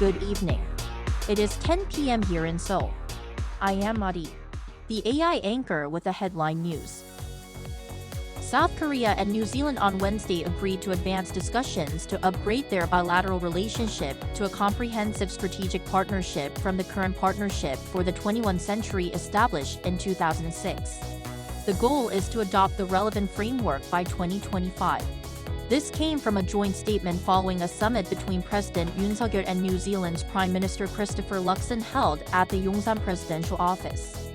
Good evening. It is 10 p.m. here in Seoul. I am Madi, the AI anchor with the headline news. South Korea and New Zealand on Wednesday agreed to advance discussions to upgrade their bilateral relationship to a comprehensive strategic partnership from the current partnership for the 21st century established in 2006. The goal is to adopt the relevant framework by 2025. This came from a joint statement following a summit between President Yoon-Luxon and New Zealand's Prime Minister Yoon-Luxon held at the Yongsan presidential office.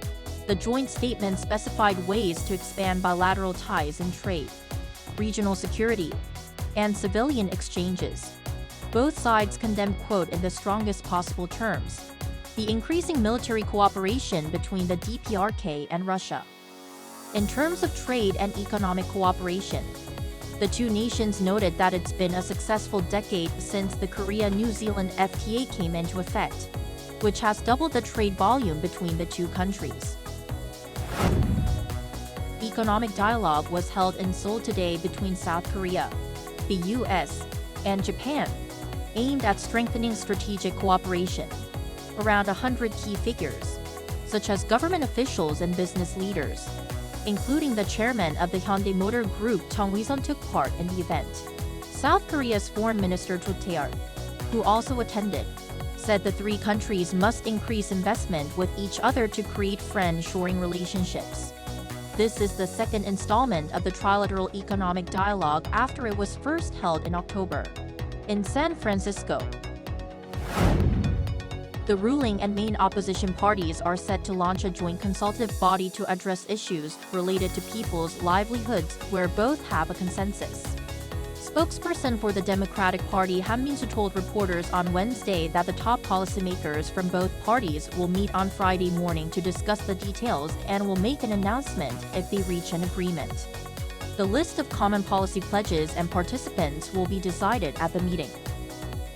The joint statement specified ways to expand bilateral ties in trade, regional security, and civilian exchanges. Both sides condemned, in the strongest possible terms, the increasing military cooperation between the DPRK and Russia. In terms of trade and economic cooperation, the two nations noted that it's been a successful decade since the Korea-New Zealand FTA came into effect, which has doubled the trade volume between the two countries. Economic dialogue was held in Seoul today between South Korea, the U.S., and Japan, aimed at strengthening strategic cooperation. Around 100 key figures, such as government officials and business leaders, including the chairman of the Hyundai Motor Group Chung Hui-sun, took part in the event. South Korea's Foreign Minister Cho Tae-ar, who also attended, said the three countries must increase investment with each other to create friend-shoring relationships. This is the second installment of the trilateral economic dialogue after it was first held in October in San Francisco. The ruling and main opposition parties are set to launch a joint consultative body to address issues related to people's livelihoods where both have a consensus. Spokesperson for the Democratic Party Han Min-soo told reporters on Wednesday that the top policymakers from both parties will meet on Friday morning to discuss the details and will make an announcement if they reach an agreement. The list of common policy pledges and participants will be decided at the meeting.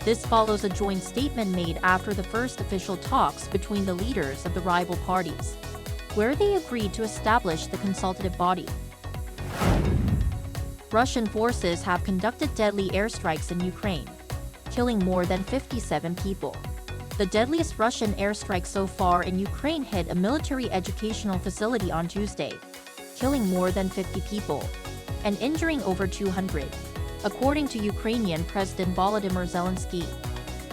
This follows a joint statement made after the first official talks between the leaders of the rival parties, where they agreed to establish the consultative body. Russian forces have conducted deadly airstrikes in Ukraine, killing more than 57 people. The deadliest Russian airstrike so far in Ukraine hit a military educational facility on Tuesday, killing more than 50 people and injuring over 200, according to Ukrainian President Volodymyr Zelensky.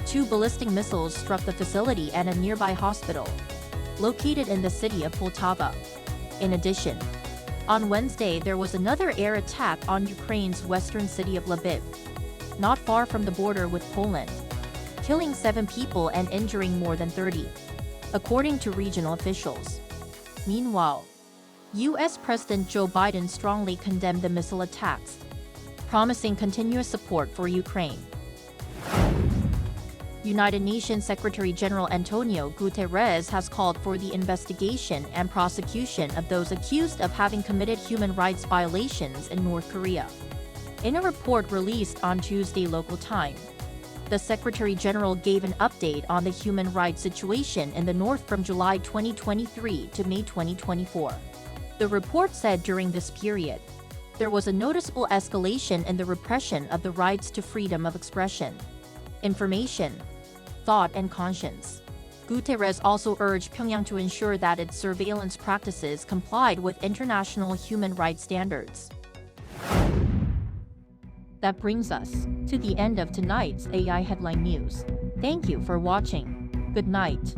Two ballistic missiles struck the facility and a nearby hospital, located in the city of Poltava. In addition, on Wednesday there was another air attack on Ukraine's western city of Lviv, not far from the border with Poland, killing 7 people and injuring more than 30, according to regional officials. Meanwhile, U.S. President Joe Biden strongly condemned the missile attacks, promising continuous support for Ukraine. United Nations Secretary-General Antonio Guterres has called for the investigation and prosecution of those accused of having committed human rights violations in North Korea. In a report released on Tuesday local time, the Secretary-General gave an update on the human rights situation in the North from July 2023 to May 2024. The report said during this period, there was a noticeable escalation in the repression of the rights to freedom of expression, information, thought and conscience. Guterres also urged Pyongyang to ensure that its surveillance practices complied with international human rights standards. That brings us to the end of tonight's AI Headline News. Thank you for watching. Good night.